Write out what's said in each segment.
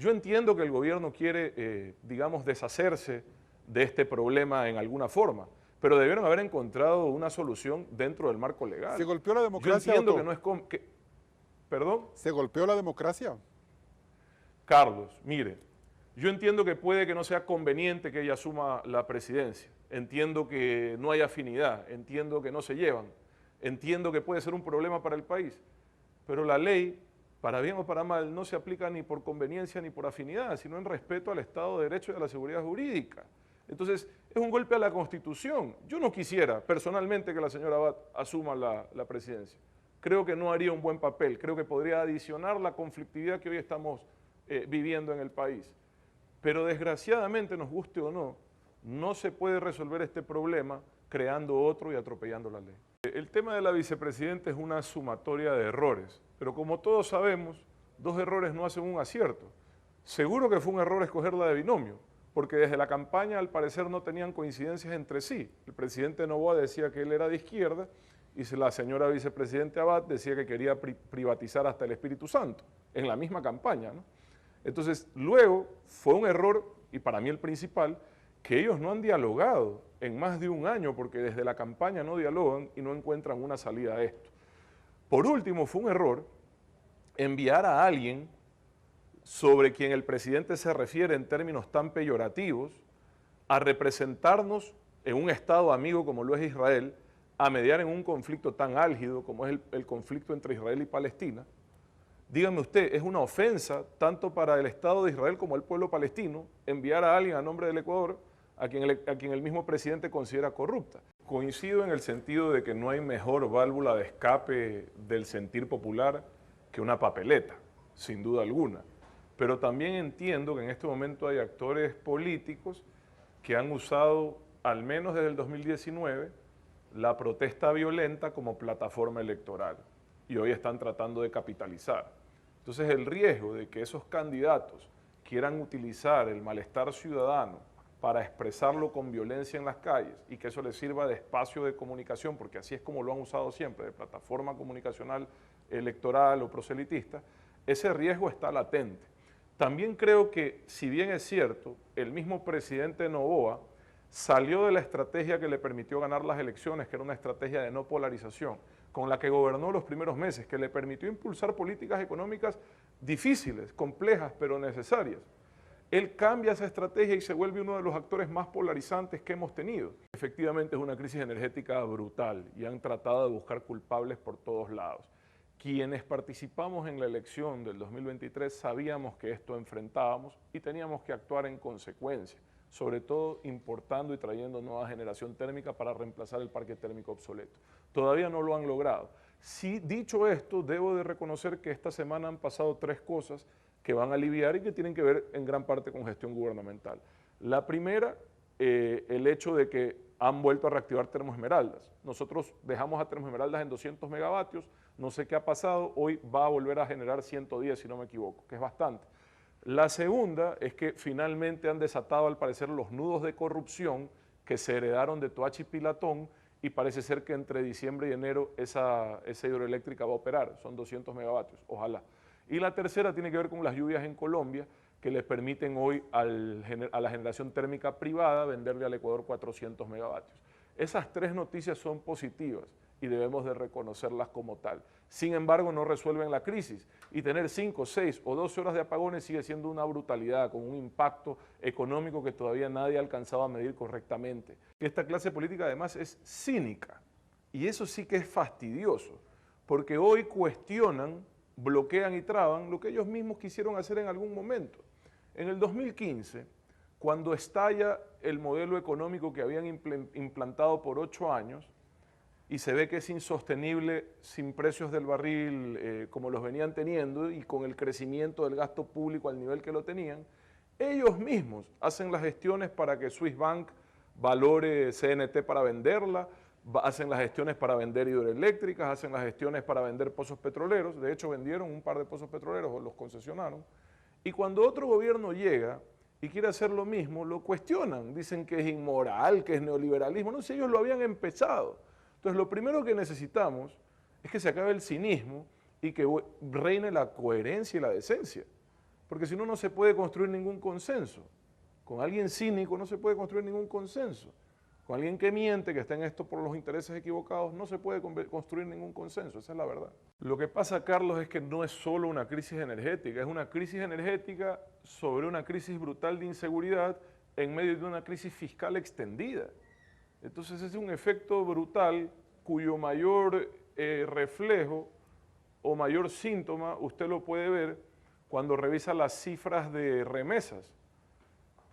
Yo entiendo que el gobierno quiere, digamos, deshacerse de este problema en alguna forma, pero debieron haber encontrado una solución dentro del marco legal. ¿Se golpeó la democracia? Yo entiendo que no es... ¿Perdón? ¿Se golpeó la democracia? Carlos, mire, yo entiendo que puede que no sea conveniente que ella asuma la presidencia. Entiendo que no hay afinidad, entiendo que no se llevan, entiendo que puede ser un problema para el país, pero la ley, para bien o para mal, no se aplica ni por conveniencia ni por afinidad, sino en respeto al Estado de Derecho y a la seguridad jurídica. Entonces, es un golpe a la Constitución. Yo no quisiera personalmente que la señora Abad asuma la presidencia. Creo que no haría un buen papel, creo que podría adicionar la conflictividad que hoy estamos viviendo en el país. Pero desgraciadamente, nos guste o no, no se puede resolver este problema creando otro y atropellando la ley. El tema de la vicepresidenta es una sumatoria de errores, pero como todos sabemos, 2 errores no hacen un acierto. Seguro que fue un error escogerla de binomio, porque desde la campaña al parecer no tenían coincidencias entre sí. El presidente Noboa decía que él era de izquierda y la señora vicepresidenta Abad decía que quería privatizar hasta el Espíritu Santo, en la misma campaña, ¿no? Entonces, luego fue un error, y para mí el principal, que ellos no han dialogado en más de un año, porque desde la campaña no dialogan y no encuentran una salida a esto. Por último, fue un error enviar a alguien sobre quien el presidente se refiere en términos tan peyorativos a representarnos en un Estado amigo como lo es Israel, a mediar en un conflicto tan álgido como es el conflicto entre Israel y Palestina. Dígame usted, es una ofensa tanto para el Estado de Israel como el pueblo palestino enviar a alguien a nombre del Ecuador a quien el mismo presidente considera corrupta. Coincido en el sentido de que no hay mejor válvula de escape del sentir popular que una papeleta, sin duda alguna. Pero también entiendo que en este momento hay actores políticos que han usado, al menos desde el 2019, la protesta violenta como plataforma electoral y hoy están tratando de capitalizar. Entonces el riesgo de que esos candidatos quieran utilizar el malestar ciudadano para expresarlo con violencia en las calles y que eso les sirva de espacio de comunicación, porque así es como lo han usado siempre, de plataforma comunicacional electoral o proselitista, ese riesgo está latente. También creo que, si bien es cierto, el mismo presidente Noboa salió de la estrategia que le permitió ganar las elecciones, que era una estrategia de no polarización, con la que gobernó los primeros meses, que le permitió impulsar políticas económicas difíciles, complejas, pero necesarias. Él cambia esa estrategia y se vuelve uno de los actores más polarizantes que hemos tenido. Efectivamente es una crisis energética brutal y han tratado de buscar culpables por todos lados. Quienes participamos en la elección del 2023 sabíamos que esto enfrentábamos y teníamos que actuar en consecuencia, sobre todo importando y trayendo nueva generación térmica para reemplazar el parque térmico obsoleto. Todavía no lo han logrado. Sí, dicho esto, debo de reconocer que esta semana han pasado 3 cosas que van a aliviar y que tienen que ver en gran parte con gestión gubernamental. La primera, el hecho de que han vuelto a reactivar Termoesmeraldas. Nosotros dejamos a Termoesmeraldas en 200 megavatios, no sé qué ha pasado, hoy va a volver a generar 110 si no me equivoco, que es bastante. La segunda es que finalmente han desatado al parecer los nudos de corrupción que se heredaron de Toachi y Pilatón y parece ser que entre diciembre y enero esa hidroeléctrica va a operar, son 200 megavatios, ojalá. Y la tercera tiene que ver con las lluvias en Colombia que les permiten hoy a la generación térmica privada venderle al Ecuador 400 megavatios. Esas 3 noticias son positivas y debemos de reconocerlas como tal. Sin embargo, no resuelven la crisis y tener 5, 6 o 12 horas de apagones sigue siendo una brutalidad con un impacto económico que todavía nadie ha alcanzado a medir correctamente. Esta clase política además es cínica y eso sí que es fastidioso porque hoy cuestionan, bloquean y traban lo que ellos mismos quisieron hacer en algún momento. En el 2015, cuando estalla el modelo económico que habían implantado por 8 años, y se ve que es insostenible sin precios del barril como los venían teniendo y con el crecimiento del gasto público al nivel que lo tenían, ellos mismos hacen las gestiones para que Swissbank valore CNT para venderla, hacen las gestiones para vender hidroeléctricas, hacen las gestiones para vender pozos petroleros, de hecho vendieron un par de pozos petroleros o los concesionaron, y cuando otro gobierno llega y quiere hacer lo mismo, lo cuestionan, dicen que es inmoral, que es neoliberalismo, no sé, ellos lo habían empezado. Entonces, lo primero que necesitamos es que se acabe el cinismo y que reine la coherencia y la decencia. porque si no, no se puede construir ningún consenso. Con alguien cínico no se puede construir ningún consenso. Con alguien que miente, que está en esto por los intereses equivocados, no se puede construir ningún consenso, esa es la verdad. Lo que pasa, Carlos, es que no es solo una crisis energética, es una crisis energética sobre una crisis brutal de inseguridad en medio de una crisis fiscal extendida. Entonces es un efecto brutal cuyo mayor reflejo o mayor síntoma usted lo puede ver cuando revisa las cifras de remesas.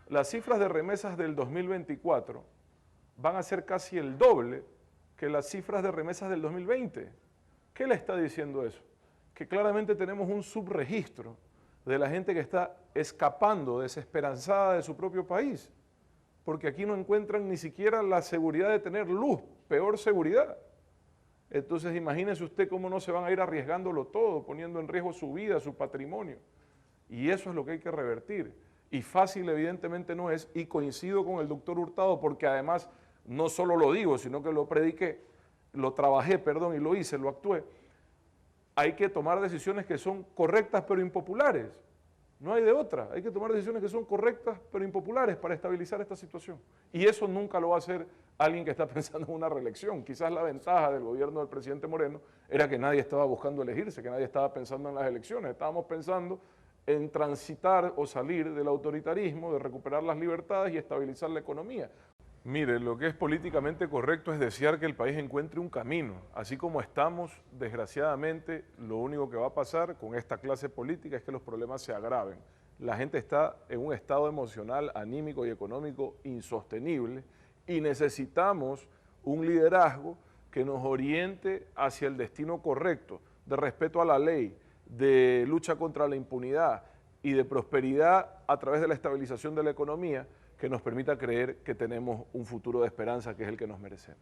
Las cifras de remesas del 2024 van a ser casi el doble que las cifras de remesas del 2020. ¿Qué le está diciendo eso? Que claramente tenemos un subregistro de la gente que está escapando desesperanzada de su propio país, porque aquí no encuentran ni siquiera la seguridad de tener luz, peor seguridad. Entonces imagínese usted cómo no se van a ir arriesgándolo todo, poniendo en riesgo su vida, su patrimonio. Y eso es lo que hay que revertir. Y fácil evidentemente no es, y coincido con el doctor Hurtado, porque además no solo lo digo, sino que lo prediqué, lo trabajé, perdón, y lo hice, lo actué. Hay que tomar decisiones que son correctas pero impopulares. No hay de otra. Hay que tomar decisiones que son correctas pero impopulares para estabilizar esta situación. Y eso nunca lo va a hacer alguien que está pensando en una reelección. Quizás la ventaja del gobierno del presidente Moreno era que nadie estaba buscando elegirse, que nadie estaba pensando en las elecciones. Estábamos pensando en transitar o salir del autoritarismo, de recuperar las libertades y estabilizar la economía. Mire, lo que es políticamente correcto es desear que el país encuentre un camino. Así como estamos, desgraciadamente, lo único que va a pasar con esta clase política es que los problemas se agraven. La gente está en un estado emocional, anímico y económico insostenible y necesitamos un liderazgo que nos oriente hacia el destino correcto, de respeto a la ley, de lucha contra la impunidad y de prosperidad a través de la estabilización de la economía, que nos permita creer que tenemos un futuro de esperanza que es el que nos merecemos.